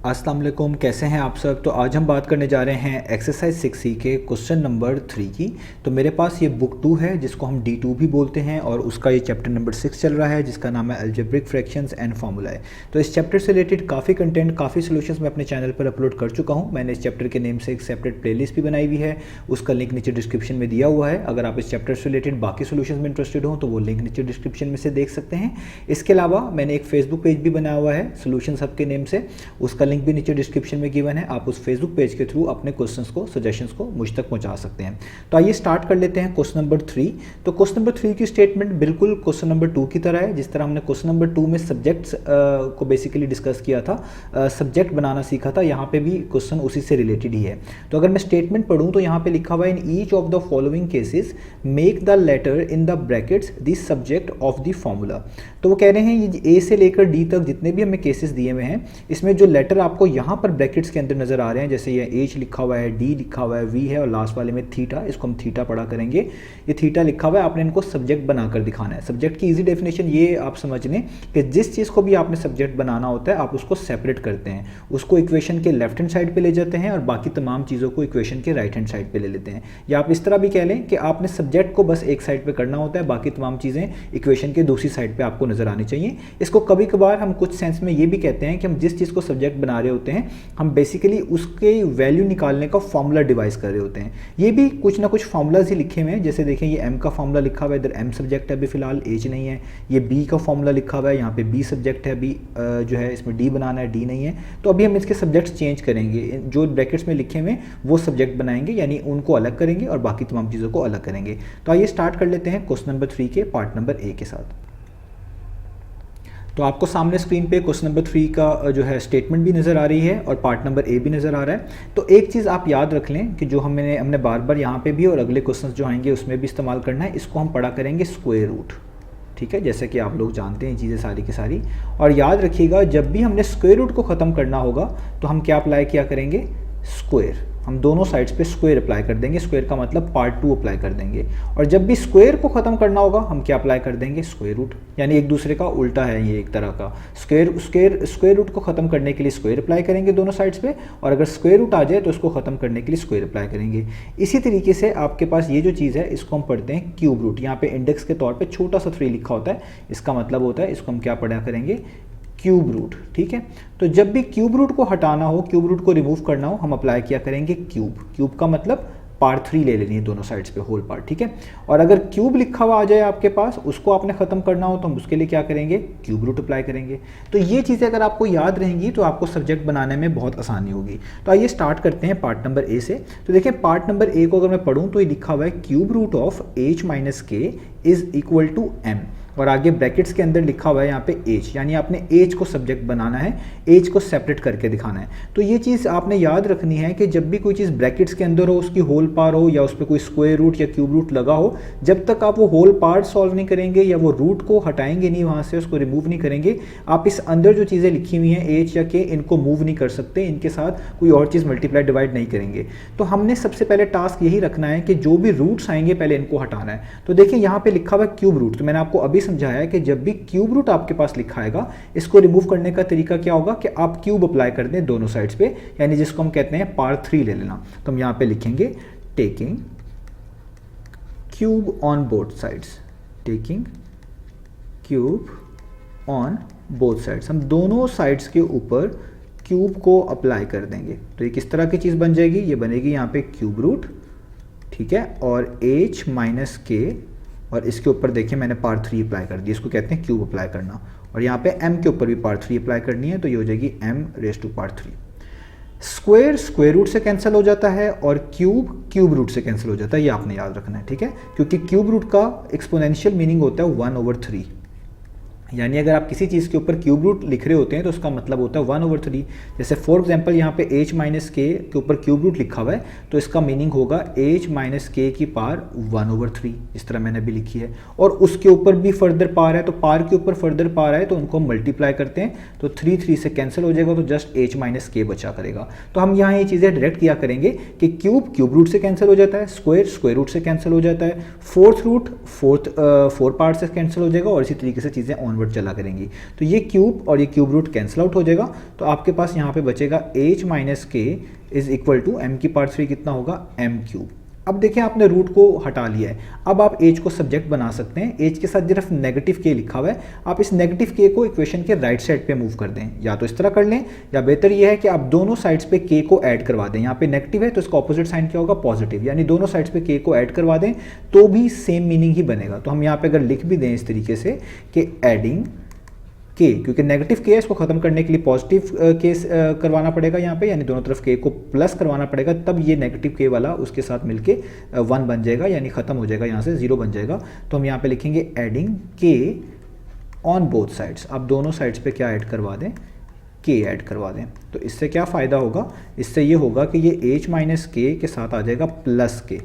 अस्सलाम वालेकुम, कैसे हैं आप सब। तो आज हम बात करने जा रहे हैं एक्सरसाइज 6C के क्वेश्चन नंबर 3 की। तो मेरे पास ये बुक 2 है जिसको हम D2 भी बोलते हैं और उसका ये चैप्टर नंबर 6 चल रहा है जिसका नाम है अलजेब्रिक फ्रैक्शंस एंड फार्मूलाए। तो इस चैप्टर से रिलेटेड काफ़ी कंटेंट, काफ़ी सोल्यूशंस मैं अपने चैनल पर अपलोड कर चुका हूँ। मैंने इस चैप्टर के नेम से एक सेपरेट प्लेलिस्ट भी बनाई हुई है, उसका लिंक नीचे डिस्क्रिप्शन में दिया हुआ है। अगर आप इस चैप्टर से रिलेटेड बाकी सोल्यूशन में इंटरेस्टेड हो तो वो लिंक नीचे डिस्क्रिप्शन में से देख सकते हैं। इसके अलावा मैंने एक फेसबुक पेज भी बनाया हुआ है सोल्यूशंस हब के नेम से, उसका लिंक भी नीचे डिस्क्रिप्शन में गिवन है। आप उस फेसबुक पेज के थ्रू अपने क्वेश्चंस को, सजेशंस को मुझ तक पहुंचा सकते हैं। तो आइए स्टार्ट कर लेते हैं क्वेश्चन नंबर 3। तो क्वेश्चन नंबर 3 की स्टेटमेंट बिल्कुल क्वेश्चन नंबर 2 की तरह है। जिस तरह हमने क्वेश्चन नंबर 2 में सब्जेक्ट्स को बेसिकली डिस्कस किया था, सब्जेक्ट बनाना सीखा था, यहाँ पे भी क्वेश्चन उसी से रिलेटेड ही है। तो अगर मैं स्टेटमेंट पढ़ूँ तो यहाँ पे लिखा हुआ है in each of the following cases make the letter in the brackets the subject of the formula. तो वो कह रहे हैं ये ए से लेकर डी तक जितने भी हमें केसेस दिए हुए हैं, इसमें जो लेटर आपको यहाँ पर ब्रैकेट्स के अंदर नजर आ रहे हैं, जैसे ये एच लिखा हुआ है, डी लिखा हुआ है, वी है और लास्ट वाले में थीटा, इसको हम थीटा पढ़ा करेंगे। ये थीटा लिखा हुआ है, आपने इनको सब्जेक्ट बनाकर दिखाना है। सब्जेक्ट की इजी डेफिनेशन ये आप समझ लें कि जिस चीज़ को भी आपने सब्जेक्ट बनाना होता है आप उसको सेपरेट करते हैं, उसको इक्वेशन के लेफ्ट हैंड साइड पे ले जाते हैं और बाकी तमाम चीज़ों को इक्वेशन के राइट हैंड साइड पे ले लेते हैं। या आप इस तरह भी कह लें कि आपने सब्जेक्ट को बस एक साइड पे करना होता है, बाकी तमाम चीज़ें इक्वेशन के दूसरी साइड पे आपको नजर आनी चाहिए। इसको कभी कभार हम कुछ सेंस में ये भी कहते हैं कि हम जिस चीज़ को सब्जेक्ट बना रहे होते हैं हम बेसिकली उसके वैल्यू निकालने का फॉर्मूला डिवाइस कर रहे होते हैं। ये भी कुछ ना कुछ फॉर्मूलाज ही लिखे हुए हैं, जैसे देखें ये m का फॉर्मूला लिखा हुआ है, इधर m सब्जेक्ट है, अभी फिलहाल h नहीं है। ये b का फॉर्मूला लिखा हुआ है, यहाँ पे b सब्जेक्ट है, b जो है इसमें d बनाना है, d नहीं है। तो अभी हम इसके सब्जेक्ट्स चेंज करेंगे, जो ब्रैकेट्स में लिखे हुए वो सब्जेक्ट बनाएंगे, यानी उनको अलग करेंगे और बाकी तमाम चीज़ों को अलग करेंगे। तो आइए स्टार्ट कर लेते हैं क्वेश्चन नंबर 3 के पार्ट नंबर ए के साथ। तो आपको सामने स्क्रीन पे क्वेश्चन नंबर 3 का जो है स्टेटमेंट भी नज़र आ रही है और पार्ट नंबर ए भी नज़र आ रहा है। तो एक चीज़ आप याद रख लें कि जो हमने बार बार यहाँ पे भी और अगले क्वेश्चंस जो आएंगे उसमें भी इस्तेमाल करना है, इसको हम पढ़ा करेंगे स्क्वायर रूट। ठीक है, जैसे कि आप लोग जानते हैं चीज़ें सारी की सारी। और याद रखिएगा जब भी हमने स्क्वायर रूट को ख़त्म करना होगा तो हम क्या अप्लाई किया करेंगे, स्क्वायर। हम दोनों साइड्स पे स्क्वायर अप्लाई कर देंगे, स्क्वायर का मतलब पार्ट 2 अप्लाई कर देंगे। और जब भी स्क्वायर को ख़त्म करना होगा हम क्या अप्लाई कर देंगे, स्क्वायर रूट। यानी एक दूसरे का उल्टा है ये एक तरह का। स्क्वायर रूट को ख़त्म करने के लिए स्क्वायर अप्लाई करेंगे दोनों साइड्स पे, और अगर स्क्वायर रूट आ जाए तो उसको ख़त्म करने के लिए स्क्वायर अप्लाई करेंगे। इसी तरीके से आपके पास ये जो चीज़ है इसको हम पढ़ते हैं क्यूब रूट। यहाँ पे इंडेक्स के तौर पर छोटा सा 3 लिखा होता है, इसका मतलब होता है इसको हम क्या पढ़ा करेंगे, क्यूब रूट। ठीक है, तो जब भी क्यूब रूट को हटाना हो, क्यूब रूट को रिमूव करना हो, हम अप्लाई किया करेंगे क्यूब। क्यूब का मतलब पार्ट 3 ले लेनी है दोनों साइड्स पे, होल पार्ट। ठीक है, और अगर क्यूब लिखा हुआ आ जाए आपके पास, उसको आपने खत्म करना हो तो हम उसके लिए क्या करेंगे, क्यूब रूट अप्लाई करेंगे। तो ये चीज़ें अगर आपको याद रहेंगी तो आपको सब्जेक्ट बनाने में बहुत आसानी होगी। तो आइए स्टार्ट करते हैं पार्ट नंबर ए से। तो देखिए पार्ट नंबर ए को अगर मैं पढ़ूँ तो ये लिखा हुआ है cube root of h minus k is equal to m, और आगे ब्रैकेट्स के अंदर लिखा हुआ है यहाँ पे h, यानी आपने h को सब्जेक्ट बनाना है, h को सेपरेट करके दिखाना है। तो ये चीज़ आपने याद रखनी है कि जब भी कोई चीज़ ब्रैकेट्स के अंदर हो, उसकी होल पार हो या उस पर कोई स्क्वायर रूट या क्यूब रूट लगा हो, जब तक आप वो होल पार्ट सॉल्व नहीं करेंगे या वो रूट को हटाएंगे नहीं वहाँ से, उसको रिमूव नहीं करेंगे, आप इस अंदर जो चीज़ें लिखी हुई हैं h या k, इनको मूव नहीं कर सकते, इनके साथ कोई और चीज़ मल्टीप्लाई डिवाइड नहीं करेंगे। तो हमने सबसे पहले टास्क यही रखना है कि जो भी रूट्स आएंगे पहले इनको हटाना है। तो देखिए यहाँ पे लिखा हुआ है क्यूब रूट, तो मैंने आपको अभी समझाया है कि जब भी क्यूब रूट आपके पास लिखा आएगा, इसको रिमूव करने का तरीका क्या होगा कि आप क्यूब अप्लाई कर दें दोनों साइड्स पे, यानी जिसको हम कहते हैं पार्ट 3 ले लेना। तो हम यहाँ पे लिखेंगे taking cube on both sides, taking cube on both sides, हम दोनों साइड्स के ऊपर क्यूब को अप्लाई कर देंगे। तो ये किस तरह की चीज़ बन जाएगी, ये बनेगी यहाँ पे क्यूब रूट। ठीक है, और h माइनस के, और इसके ऊपर देखिए मैंने पार्ट 3 अप्लाई कर दी, इसको कहते हैं क्यूब अप्लाई करना। और यहाँ पे m के ऊपर भी पार्ट 3 अप्लाई करनी है, तो ये हो जाएगी m raise to part 3। Square square root से कैंसिल हो जाता है और क्यूब क्यूब रूट से कैंसिल हो जाता है, ये आपने याद रखना है। ठीक है, क्योंकि क्यूब रूट का एक्सपोनेंशियल मीनिंग होता है 1/3, यानी अगर आप किसी चीज़ के ऊपर क्यूब रूट लिख रहे होते हैं तो उसका मतलब होता है 1/3। जैसे फॉर एग्जांपल यहाँ पे h माइनस के ऊपर क्यूब रूट लिखा हुआ है, तो इसका मीनिंग होगा h माइनस के की पावर 1/3, इस तरह मैंने भी लिखी है। और उसके ऊपर भी फर्दर पार है, तो पार के ऊपर फर्दर पार है तो उनको हम मल्टीप्लाई करते हैं, तो 3 से कैंसिल हो जाएगा, तो जस्ट h माइनस के बचा करेगा। तो हम यहाँ ये चीज़ें डायरेक्ट किया करेंगे कि क्यूब क्यूब रूट से कैंसिल हो जाता है, स्क्वायर स्क्वायर रूट से कैंसिल हो जाता है, फोर्थ रूट फोर पार्ट से कैंसिल हो जाएगा, और इसी तरीके से चीज़ें ऑन डाउनवर्ड चला करेंगी। तो ये क्यूब और ये क्यूब रूट कैंसिल आउट हो जाएगा, तो आपके पास यहाँ पे बचेगा h minus k is equal to m की पावर 3 कितना होगा m क्यूब। अब देखिए आपने रूट को हटा लिया है, अब आप h को सब्जेक्ट बना सकते हैं। h के साथ सिर्फ नेगेटिव k लिखा हुआ है, आप इस नेगेटिव k को इक्वेशन के राइट साइड पे मूव कर दें, या तो इस तरह कर लें या बेहतर ये है कि आप दोनों साइड्स पे k को ऐड करवा दें। यहाँ पे नेगेटिव है तो इसका ऑपोजिट साइन क्या होगा, पॉजिटिव, यानी दोनों साइड्स पे k को ऐड करवा दें तो भी सेम मीनिंग ही बनेगा। तो हम यहाँ पे अगर लिख भी दें इस तरीके से कि एडिंग k, क्योंकि नेगेटिव k है इसको खत्म करने के लिए पॉजिटिव k करवाना पड़ेगा यहाँ पे, यानी दोनों तरफ k को प्लस करवाना पड़ेगा, तब ये नेगेटिव k वाला उसके साथ मिलके 1 बन जाएगा, यानी खत्म हो जाएगा, यहाँ से 0 बन जाएगा। तो हम यहाँ पे लिखेंगे adding k on both sides. आप दोनों साइड्स पे क्या ऐड करवा दें, k ऐड करवा दें। तो इससे क्या फ़ायदा होगा, इससे ये होगा कि ये h माइनस के के साथ आ जाएगा प्लस k,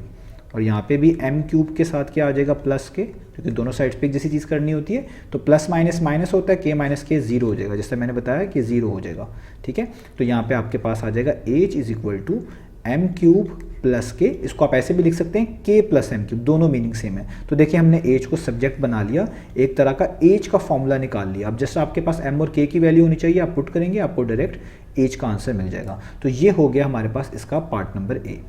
और यहाँ पे भी m क्यूब के साथ क्या आ जाएगा, प्लस के, क्योंकि दोनों साइड्स पे एक जैसी चीज़ करनी होती है। तो प्लस माइनस माइनस होता है, k माइनस के 0 हो जाएगा, जैसे मैंने बताया कि 0 हो जाएगा। ठीक है, तो यहाँ पे आपके पास आ जाएगा h is equal to m cube plus k, इसको आप ऐसे भी लिख सकते हैं k प्लस m क्यूब, दोनों मीनिंग सेम है। तो देखिए हमने h को सब्जेक्ट बना लिया, एक तरह का h का फॉर्मूला निकाल लिया। अब जैसे आपके पास m और k की वैल्यू होनी चाहिए, आप पुट करेंगे आपको डायरेक्ट h का आंसर मिल जाएगा। तो ये हो गया हमारे पास इसका पार्ट नंबर ए।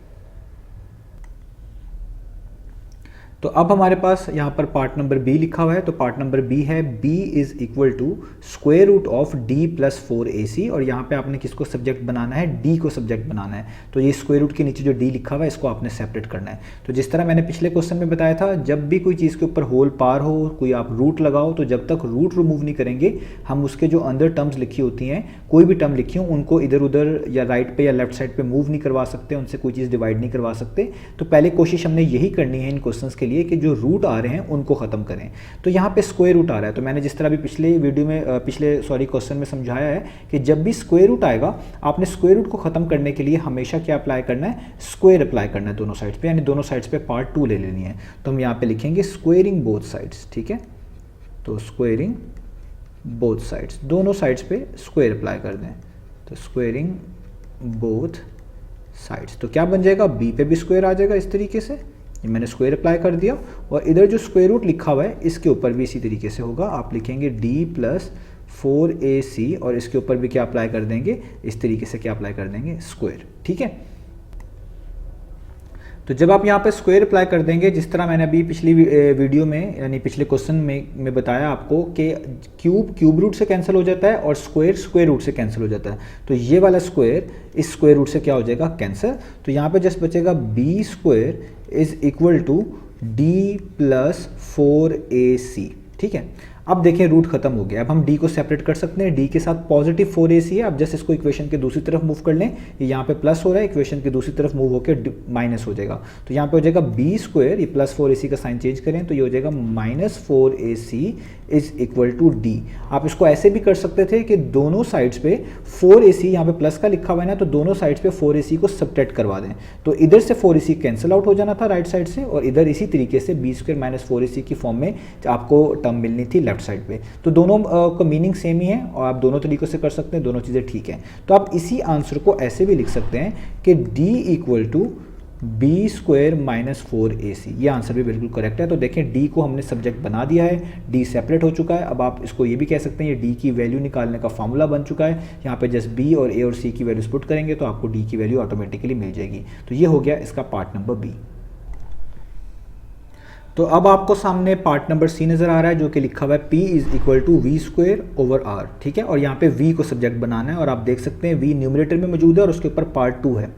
तो अब हमारे पास यहाँ पर पार्ट नंबर बी लिखा हुआ है, तो पार्ट नंबर बी है b is equal to square root of d plus 4ac, और यहाँ पे आपने किसको सब्जेक्ट बनाना है, d को सब्जेक्ट बनाना है। तो ये स्क्वायर रूट के नीचे जो d लिखा हुआ है इसको आपने सेपरेट करना है। तो जिस तरह मैंने पिछले क्वेश्चन में बताया था, जब भी कोई चीज़ के ऊपर होल पार हो, कोई आप रूट लगाओ, तो जब तक रूट रिमूव नहीं करेंगे हम उसके जो अंदर टर्म्स लिखी होती हैं, कोई भी टर्म लिखी हो, उनको इधर उधर या राइट पे या लेफ्ट साइड पे मूव नहीं करवा सकते, उनसे कोई चीज़ डिवाइड नहीं करवा सकते। तो पहले कोशिश हमने यही करनी है इन क्वेश्चंस के लिए कि जो रूट आ रहे हैं उनको खत्म करें। तो यहाँ पे स्क्वायर रूट आ रहा है, तो मैंने जिस तरह भी पिछले वीडियो में क्वेश्चन में समझाया है कि जब भी स्क्वायर रूट आएगा, आपने स्क्वायर रूट को खत्म करने के लिए हमेशा क्या अप्लाई करना है, स्क्वायर अप्लाई करना है दोनों साइड्स पे, यानी दोनों साइड्स पे पार्ट 2 ले लेनी है। तो हम यहाँ पे लिखेंगे स्क्वायरिंग बोथ साइड्स। ठीक है, तो स्क्वायरिंग बोथ साइड्स, दोनों साइड्स पे स्क्वायर अप्लाई कर दें, तो स्क्वायरिंग बोथ साइड्स। तो क्या बन जाएगा, बी पे भी स्क्वायर आ जाएगा इस तरीके से, ये मैंने स्क्वायर अप्लाई कर दिया, और इधर जो स्क्वायर रूट लिखा हुआ है इसके ऊपर भी इसी तरीके से होगा, आप लिखेंगे d प्लस 4ac, और इसके ऊपर भी क्या अप्लाई कर देंगे, इस तरीके से क्या अप्लाई कर देंगे, स्क्वायर। ठीक है, तो जब आप यहाँ पे स्क्वायर अप्लाई कर देंगे, जिस तरह मैंने अभी पिछली वीडियो में यानी पिछले क्वेश्चन में बताया आपको कि क्यूब रूट से कैंसिल हो जाता है और स्क्वायर रूट से कैंसिल हो जाता है, तो ये वाला स्क्वायर इस स्क्वायर रूट से क्या हो जाएगा, कैंसिल। तो यहाँ पे जस्ट बचेगा b square is equal to d plus 4ac। ठीक है, अब देखें रूट खत्म हो गया, अब हम d को सेपरेट कर सकते हैं, d के साथ पॉजिटिव 4ac है। अब जस्ट इसको इक्वेशन के दूसरी तरफ मूव कर लें, ये यहाँ पे प्लस हो रहा है, इक्वेशन की दूसरी तरफ मूव होकर माइनस हो जाएगा। तो यहाँ पे हो जाएगा b स्क्वायर, ये प्लस 4ac का साइन चेंज करें तो ये हो जाएगा minus 4ac is equal to d। आप इसको ऐसे भी कर सकते थे कि दोनों साइड्स पे 4ac, यहाँ पे प्लस का लिखा हुआ है ना, तो दोनों साइड्स पे 4ac को सब्ट्रैक्ट करवा दें, तो इधर से 4ac कैंसिल आउट हो जाना था राइट साइड से, और इधर इसी तरीके से b स्क्वायर माइनस 4ac की फॉर्म में आपको टर्म मिलनी थी लेफ्ट साइड पे। तो दोनों का मीनिंग सेम ही है और आप दोनों तरीकों से कर सकते हैं, दोनों चीज़ें ठीक हैं। तो आप इसी आंसर को ऐसे भी लिख सकते हैं कि d equal to B square minus 4ac, ये आंसर भी बिल्कुल करेक्ट है। तो देखें d को हमने सब्जेक्ट बना दिया है, d सेपरेट हो चुका है। अब आप इसको ये भी कह सकते हैं ये d की वैल्यू निकालने का फार्मूला बन चुका है। यहाँ पे जस्ट b और a और c की वैल्यूज पुट करेंगे तो आपको d की वैल्यू ऑटोमेटिकली मिल जाएगी। तो ये हो गया इसका पार्ट नंबर b। तो अब आपको सामने पार्ट नंबर सी नज़र आ रहा है जो कि लिखा हुआ है p is equal to V square over r। ठीक है, और यहाँ पे v को सब्जेक्ट बनाना है, और आप देख सकते हैं v न्यूमरेटर में मौजूद है और उसके ऊपर पार्ट 2 है।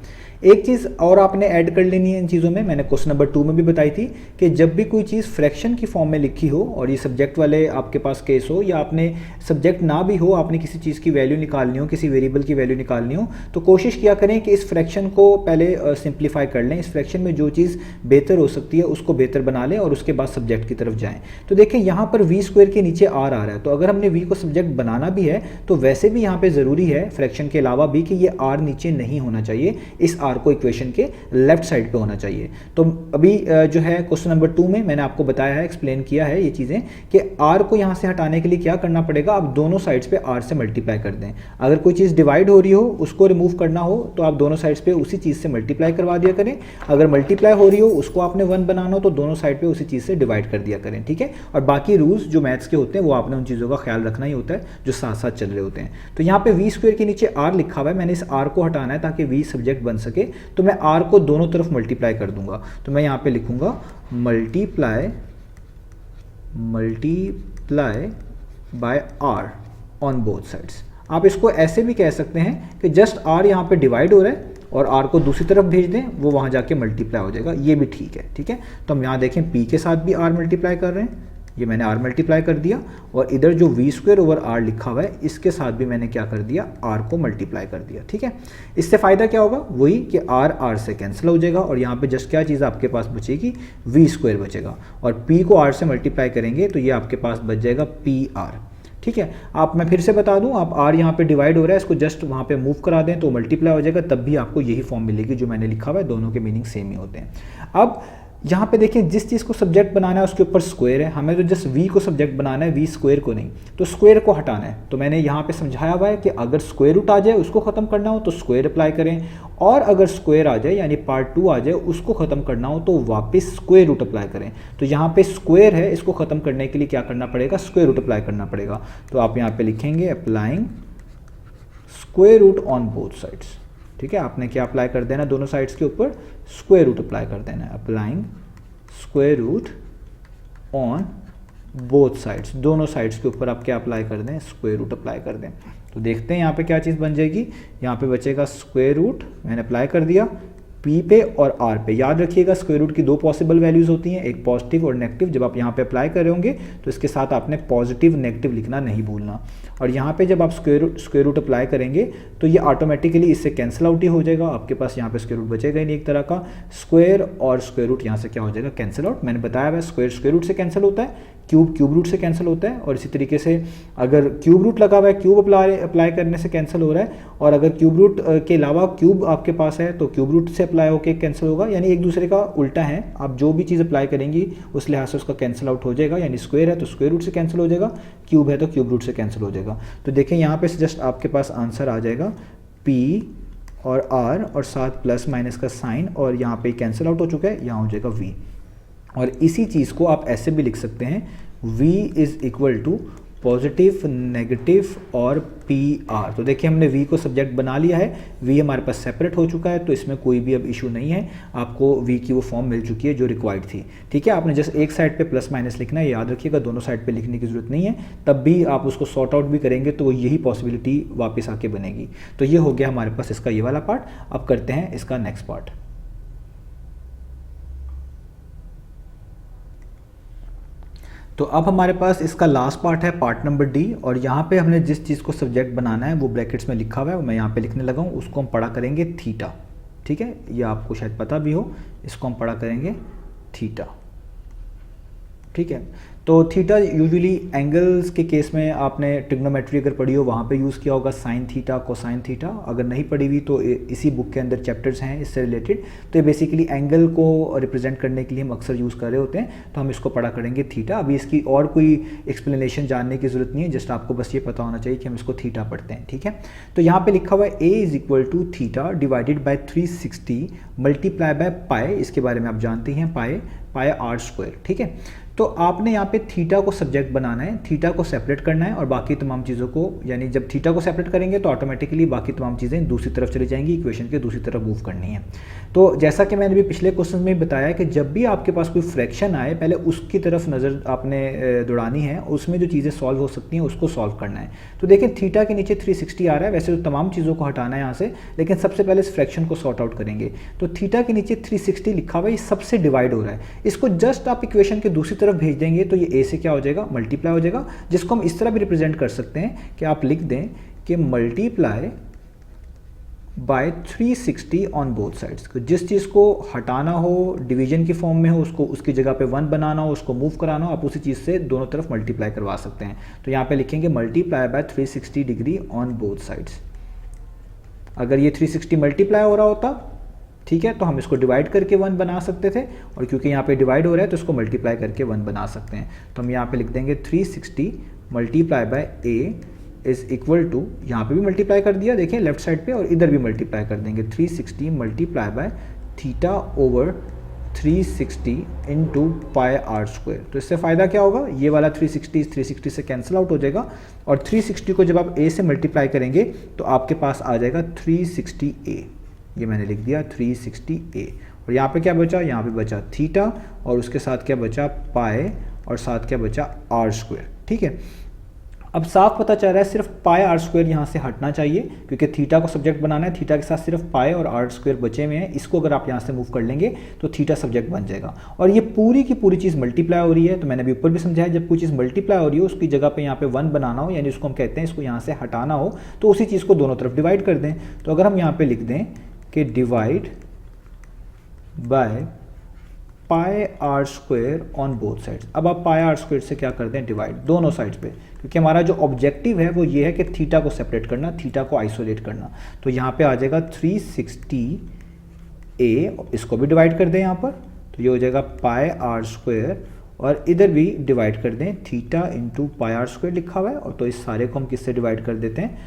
एक चीज़ और आपने ऐड कर लेनी है इन चीज़ों में, मैंने क्वेश्चन नंबर 2 में भी बताई थी कि जब भी कोई चीज़ फ्रैक्शन की फॉर्म में लिखी हो और ये सब्जेक्ट वाले आपके पास केस हो, या आपने सब्जेक्ट ना भी हो, आपने किसी चीज़ की वैल्यू निकालनी हो, किसी वेरिएबल की वैल्यू निकालनी हो, तो कोशिश किया करें कि इस फ्रैक्शन को पहले सिंप्लीफाई कर लें। इस फ्रैक्शन में जो चीज़ बेहतर हो सकती है उसको बेहतर बना लें और उसके बाद सब्जेक्ट की तरफ जाएँ। तो देखें यहाँ पर वी स्क्वायर के नीचे आर आ रहा है, तो अगर हमने वी को सब्जेक्ट बनाना भी है तो वैसे भी यहाँ पर ज़रूरी है फ्रैक्शन के अलावा भी कि ये आर नीचे नहीं होना चाहिए, इस आर को इक्वेशन के लेफ्ट साइड पे होना चाहिए। तो अभी जो है क्वेश्चन नंबर 2 में मैंने आपको बताया है, एक्सप्लेन किया है ये चीज़ें कि आर को यहाँ से हटाने के लिए क्या करना पड़ेगा, आप दोनों साइड्स पे आर से मल्टीप्लाई कर दें। अगर कोई चीज़ डिवाइड हो रही हो, उसको रिमूव करना हो, तो आप दोनों साइड्स पे उसी चीज़ से मल्टीप्लाई करवा दिया करें। अगर मल्टीप्लाई हो रही हो, उसको आपने 1 बनाना हो, तो दोनों साइड पे उसी चीज़ से डिवाइड कर दिया करें, ठीक है। और बाकी रूल्स जो मैथ्स के होते हैं वो आपने उन चीज़ों का ख्याल रखना ही होता है जो साथ साथ चल रहे होते हैं। तो यहाँ पे वी स्क्वायर के नीचे आर लिखा हुआ है, मैंने इस आर को हटाना है ताकि वी सब्जेक्ट बन सके, तो मैं आर को दोनों तरफ मल्टीप्लाई कर दूंगा। तो मैं यहाँ पे लिखूंगा multiply by R on both sides. आप इसको ऐसे भी कह सकते हैं कि जस्ट आर यहाँ पे डिवाइड हो रहा है और आर को दूसरी तरफ भेज दें, वो वहाँ जाके मल्टीप्लाई हो जाएगा, ये भी ठीक है, ठीक है। तो हम यहाँ देखें पी के साथ भी आर मल्टीप्लाई कर रहे हैं, ये मैंने आर मल्टीप्लाई कर दिया, और इधर जो वी स्क्वायर ओवर आर लिखा हुआ है इसके साथ भी मैंने क्या कर दिया, आर को मल्टीप्लाई कर दिया, ठीक है। इससे फ़ायदा क्या होगा, वही कि आर से कैंसिल हो जाएगा और यहाँ पे जस्ट क्या चीज़ आपके पास बचेगी, वी स्क्वायर बचेगा, और पी को आर से मल्टीप्लाई करेंगे तो ये आपके पास बच जाएगा पी आर, ठीक है। आप मैं फिर से बता दूं, आप आर यहाँ पे डिवाइड हो रहा है, इसको जस्ट वहाँ पे मूव करा दें तो मल्टीप्लाई हो जाएगा, तब भी आपको यही फॉर्म मिलेगी जो मैंने लिखा हुआ है, दोनों के मीनिंग सेम ही होते हैं। अब यहाँ पे देखिए जिस चीज़ को सब्जेक्ट बनाना है उसके ऊपर स्क्वायर है, हमें तो जस्ट वी को सब्जेक्ट बनाना है, वी स्क्वायर को नहीं, तो स्क्वायर को हटाना है। तो मैंने यहाँ पे समझाया हुआ है कि अगर स्क्वायर रूट आ जाए उसको ख़त्म करना हो तो स्क्वायर अप्लाई करें, और अगर स्क्वायर आ जाए यानी पार्ट 2 आ जाए उसको ख़त्म करना हो तो वापस स्क्वायर रूट अप्लाई करें। तो यहाँ पे स्क्वायर है, इसको ख़त्म करने के लिए क्या करना पड़ेगा, स्क्वायर रूट अप्लाई करना पड़ेगा। तो आप यहाँ पे लिखेंगे applying square root on both sides, ठीक है। आपने क्या अप्लाई कर देना, दोनों साइड्स के ऊपर स्क्वायर रूट अप्लाई कर देना है, applying square root on both sides, दोनों साइड्स के ऊपर आप क्या अप्लाई कर दें, स्क्वायर रूट अप्लाई कर दें। तो देखते हैं यहाँ पे क्या चीज़ बन जाएगी, यहाँ पे बचेगा स्क्वायर रूट, मैंने अप्लाई कर दिया पी पे और आर पे। याद रखिएगा स्क्वायर रूट की 2 पॉसिबल वैल्यूज़ होती हैं, एक पॉजिटिव और नेगेटिव। जब आप यहाँ पे अप्लाई कर रहे होंगे तो इसके साथ आपने पॉजिटिव नेगेटिव लिखना नहीं भूलना, और यहाँ पे जब आप स्क्वायर रूट अप्लाई करेंगे तो ये ऑटोमेटिकली इससे कैंसिल आउट ही हो जाएगा, आपके पास यहाँ पे स्क्वायर रूट बचेगा ही नहीं एक तरह का, स्क्वायर और स्क्वायर रूट यहाँ से क्या हो जाएगा, कैंसिल आउट। मैंने बताया हुआ स्क्वायर रूट से कैंसिल होता है, क्यूब रूट से कैंसिल होता है, और इसी तरीके से अगर क्यूब रूट लगा हुआ है क्यूब अप्लाई करने से कैंसिल हो रहा है, और अगर क्यूब रूट के अलावा क्यूब आपके पास है तो क्यूब रूट से अप्लाई होकर कैंसिल होगा, यानी एक दूसरे का उल्टा है। आप जो भी चीज़ अप्लाई करेंगी उस लिहाज से उसका कैंसिल आउट हो जाएगा, यानी स्क्वायर है तो स्क्वायर रूट से कैंसिल हो जाएगा, क्यूब है तो क्यूब रूट से कैंसिल हो जाएगा। तो देखें यहाँ पे जस्ट आपके पास आंसर आ जाएगा पी और आर और साथ प्लस माइनस का साइन, और यहाँ पे कैंसिल आउट हो चुका है, यहाँ हो जाएगा वी। और इसी चीज़ को आप ऐसे भी लिख सकते हैं, v is equal to positive negative और पी आर। तो देखिए हमने v को सब्जेक्ट बना लिया है, v हमारे पास सेपरेट हो चुका है, तो इसमें कोई भी अब इशू नहीं है, आपको v की वो फॉर्म मिल चुकी है जो रिक्वायर्ड थी, ठीक है। आपने जस्ट एक साइड पे प्लस माइनस लिखना है, याद रखिएगा दोनों साइड पे लिखने की जरूरत नहीं है, तब भी आप उसको सॉर्ट आउट भी करेंगे तो यही पॉसिबिलिटी वापस आके बनेगी। तो ये हो गया हमारे पास इसका ये वाला पार्ट। अब करते हैं इसका नेक्स्ट पार्ट। तो अब हमारे पास इसका लास्ट पार्ट है, पार्ट नंबर डी, और यहाँ पे हमने जिस चीज़ को सब्जेक्ट बनाना है वो ब्रैकेट्स में लिखा हुआ है, मैं यहाँ पे लिखने लगा हूँ, उसको हम पढ़ा करेंगे थीटा, ठीक है। ये आपको शायद पता भी हो, इसको हम पढ़ा करेंगे थीटा, ठीक है। तो थीटा यूजुअली एंगल्स के केस में आपने ट्रिग्नोमेट्री अगर पढ़ी हो वहाँ पे यूज़ किया होगा, साइन थीटा कोसाइन थीटा। अगर नहीं पढ़ी हुई तो इसी बुक के अंदर चैप्टर्स हैं इससे रिलेटेड, तो ये बेसिकली एंगल को रिप्रेजेंट करने के लिए हम अक्सर यूज़ कर रहे होते हैं, तो हम इसको पढ़ा करेंगे थीटा। अभी इसकी और कोई एक्सप्लेनेशन जानने की ज़रूरत नहीं है, जस्ट आपको बस ये पता होना चाहिए कि हम इसको थीटा पढ़ते हैं, ठीक है। तो यहाँ पर लिखा हुआ है A is equal to theta divided by 360 multiply by pi, इसके बारे में आप जानते हैं, पाई आर स्क्वायर, ठीक है। तो आपने यहाँ पे थीटा को सब्जेक्ट बनाना है, थीटा को सेपरेट करना है, और बाकी तमाम चीज़ों को, यानी जब थीटा को सेपरेट करेंगे तो ऑटोमेटिकली बाकी तमाम चीज़ें दूसरी तरफ चली जाएंगी, इक्वेशन के दूसरी तरफ मूव करनी है। तो जैसा कि मैंने भी पिछले क्वेश्चन में बताया कि जब भी आपके पास कोई फ्रैक्शन आए पहले उसकी तरफ नज़र आपने दौड़ानी है, उसमें जो चीज़ें सॉल्व हो सकती हैं उसको सॉल्व करना है। तो देखिए थीटा के नीचे 360 आ रहा है, वैसे तो तमाम चीज़ों को हटाना है यहाँ से, लेकिन सबसे पहले इस फ्रैक्शन को सॉर्ट आउट करेंगे। तो थीटा के नीचे 360 लिखा हुआ है, ये सबसे डिवाइड हो रहा है, इसको जस्ट आप इक्वेशन के दूसरी तरफ भेज देंगे तो ये ए से क्या हो जाएगा, मल्टीप्लाई हो जाएगा, जिसको हम इस तरह भी रिप्रेजेंट कर सकते हैं कि आप लिख दें कि multiply by 360 on both sides. जिस चीज़ को हटाना हो, डिवीजन की फॉर्म में हो, उसको उसकी जगह पे 1 बनाना हो, उसको मूव कराना हो, आप उसी चीज़ से दोनों तरफ मल्टीप्लाई करवा सकते हैं। तो यहाँ पे लिखेंगे multiply by 360 degree on both sides. अगर ये 360 मल्टीप्लाई हो रहा होता ठीक है, तो हम इसको डिवाइड करके 1 बना सकते थे, और क्योंकि यहाँ पे डिवाइड हो रहा है तो इसको मल्टीप्लाई करके 1 बना सकते हैं। तो हम यहाँ पे लिख देंगे 360 multiply by a is equal to, यहाँ पे भी मल्टीप्लाई कर दिया देखिए लेफ्ट साइड पे, और इधर भी मल्टीप्लाई कर देंगे 360 multiply by theta over 360 into pi R square. तो इससे फ़ायदा क्या होगा, ये वाला 360 से कैंसिल आउट हो जाएगा, और 360 को जब आप a से मल्टीप्लाई करेंगे तो आपके पास आ जाएगा 360a। ये मैंने लिख दिया 360a, और यहाँ पे क्या बचा, यहाँ पे बचा थीटा, और उसके साथ क्या बचा पाई, और साथ क्या बचा आर स्क्वायर। ठीक है, अब साफ पता चल रहा है सिर्फ पाई आर स्क्वायर यहाँ से हटना चाहिए, क्योंकि थीटा को सब्जेक्ट बनाना है, थीटा के साथ सिर्फ पाई और आर स्क्वायर बचे हुए हैं। इसको अगर आप यहाँ से मूव कर लेंगे तो थीटा सब्जेक्ट बन जाएगा, और ये पूरी की पूरी चीज़ मल्टीप्लाई हो रही है। तो मैंने अभी ऊपर भी समझाया, जब कोई चीज़ मल्टीप्लाई हो रही हो उसकी जगह पे यहाँ पे 1 बनाना हो, यानी उसको हम कहते हैं इसको यहाँ से हटाना हो, तो उसी चीज़ को दोनों तरफ डिवाइड कर दें। तो अगर हम यहाँ पर लिख दें कि divide by pi R square on both sides. अब आप पाई आर स्क्वायर से क्या कर दें, डिवाइड दोनों साइड्स पे, क्योंकि हमारा जो ऑब्जेक्टिव है वो ये है कि थीटा को सेपरेट करना, थीटा को आइसोलेट करना। तो यहाँ पे आ जाएगा 360a, इसको भी डिवाइड कर दें यहाँ पर, तो ये हो जाएगा पाई आर स्क्वायर, और इधर भी डिवाइड कर दें theta into pi R square लिखा हुआ है, और तो इस सारे को हम किससे डिवाइड कर देते हैं,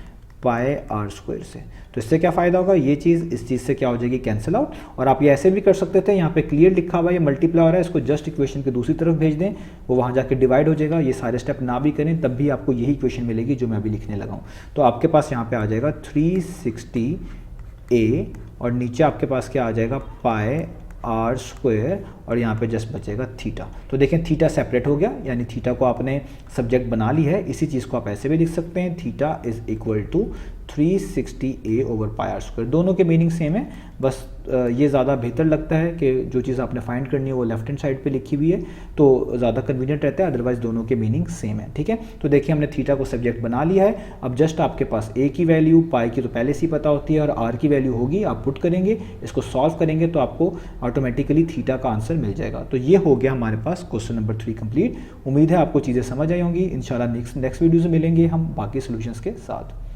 पाई आर स्क्वायर से। तो इससे क्या फ़ायदा होगा, ये चीज़ इस चीज़ से क्या हो जाएगी, कैंसिल आउट। और आप ये ऐसे भी कर सकते थे, यहाँ पे क्लियर लिखा हुआ है, ये मल्टीप्लाई हो रहा है, इसको जस्ट इक्वेशन की दूसरी तरफ भेज दें, वो वहाँ जाके डिवाइड हो जाएगा। ये सारे स्टेप ना भी करें तब भी आपको यही इक्वेशन मिलेगी जो मैं अभी लिखने लगा हूँ। तो आपके पास यहाँ पे आ जाएगा 360a, और नीचे आपके पास क्या आ जाएगा, पाई आर स्क्वायर, और यहाँ पे जस्ट बचेगा थीटा। तो देखें थीटा सेपरेट हो गया, यानी थीटा को आपने सब्जेक्ट बना ली है। इसी चीज़ को आप ऐसे भी लिख सकते हैं, theta is equal to 360a over pi R square. दोनों के मीनिंग सेम है, बस ये ज़्यादा बेहतर लगता है कि जो चीज़ आपने फाइंड करनी है वो लेफ्ट हैंड साइड पे लिखी हुई है, तो ज़्यादा कन्वीनियंट रहता है, अदरवाइज दोनों के मीनिंग सेम है। ठीक है, तो देखिए हमने थीटा को सब्जेक्ट बना लिया है। अब जस्ट आपके पास a की वैल्यू, पाई की तो पहले से ही पता होती है, और r की वैल्यू होगी, आप पुट करेंगे, इसको सॉल्व करेंगे तो आपको ऑटोमेटिकली थीटा का आंसर मिल जाएगा। तो ये हो गया हमारे पास क्वेश्चन नंबर 3 कंप्लीट। उम्मीद है आपको चीज़ें समझ आई होंगी। इंशाल्लाह नेक्स्ट वीडियो से मिलेंगे हम बाकी सॉल्यूशंस के साथ।